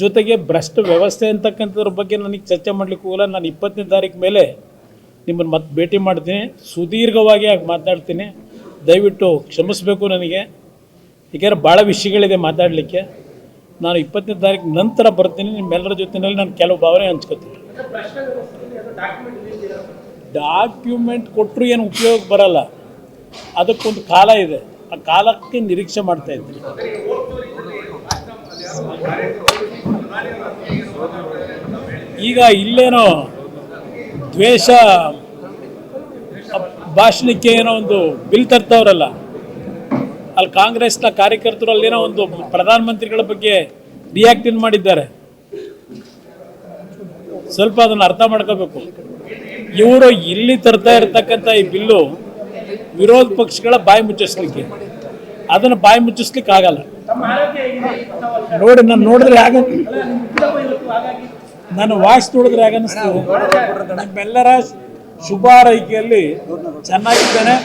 ಜೊತೆಗೆ ಭ್ರಷ್ಟ ವ್ಯವಸ್ಥೆ ಅಂತಕ್ಕಂಥದ್ರ ಬಗ್ಗೆ ನನಗೆ ಚರ್ಚೆ ಮಾಡಲಿಕ್ಕೆ ಹೋಗಲ್ಲ. ನಾನು 20ನೇ ತಾರೀಕು ಮೇಲೆ ನಿಮ್ಮನ್ನು ಮತ್ತೆ ಭೇಟಿ ಮಾಡ್ತೀನಿ, ಸುದೀರ್ಘವಾಗಿ ಆಗಿ ಮಾತನಾಡ್ತೀನಿ. ದಯವಿಟ್ಟು ಕ್ಷಮಿಸಬೇಕು ನನಗೆ, ಏಕೆಂದರೆ ಭಾಳ ವಿಷಯಗಳಿದೆ ಮಾತಾಡಲಿಕ್ಕೆ. ನಾನು 20ನೇ ತಾರೀಕು ನಂತರ ಬರ್ತೀನಿ, ನಿಮ್ಮೆಲ್ಲರ ಜೊತೆಯಲ್ಲಿ ನಾನು ಕೆಲವು ಭಾವನೆ ಹಂಚ್ಕೋತೀನಿ. ಡಾಕ್ಯುಮೆಂಟ್ ಕೊಟ್ಟರು ಏನು ಉಪಯೋಗ ಬರಲ್ಲ, ಅದಕ್ಕೊಂದು ಕಾಲ ಇದೆ, ಆ ಕಾಲಕ್ಕೆ ನಿರೀಕ್ಷೆ ಮಾಡ್ತಾ ಇದ್ದೀನಿ. ಈಗ ಇಲ್ಲೇನೋ ದ್ವೇಷ ಭಾಷಣಕ್ಕೆ ಏನೋ ಒಂದು ಬಿಲ್ ತರ್ತಾವ್ರಲ್ಲ, ಅಲ್ಲಿ ಕಾಂಗ್ರೆಸ್ನ ಕಾರ್ಯಕರ್ತರು ಅಲ್ಲೇನೋ ಒಂದು ಪ್ರಧಾನಮಂತ್ರಿಗಳ ಬಗ್ಗೆ ರಿಯಾಕ್ಟ್ ಮಾಡಿದ್ದಾರೆ. ಸ್ವಲ್ಪ ಅದನ್ನು ಅರ್ಥ ಮಾಡ್ಕೋಬೇಕು. ಇವರು ಇಲ್ಲಿ ತರ್ತಾ ಇರ್ತಕ್ಕಂಥ ಈ ಬಿಲ್ಲು ವಿರೋಧ ಪಕ್ಷಗಳ ಬಾಯಿ ಮುಚ್ಚಿಸ್ಲಿಕ್ಕೆ, ಅದನ್ನು ಬಾಯಿ ಮುಚ್ಚಿಸ್ಲಿಕ್ಕೆ ಆಗಲ್ಲ. ನೋಡಿ, ನಾನು ನೋಡಿದ್ರೆ ನಾನು ವಾಯ್ಸ್ ನೋಡಿದ್ರೆ ಹೇಗನ್ನಿಸ್ತದೆ? ನಿಮ್ಮೆಲ್ಲರ ಶುಭ ಹಾರೈಕೆಯಲ್ಲಿ ಚೆನ್ನಾಗಿದ್ದೇನೆ.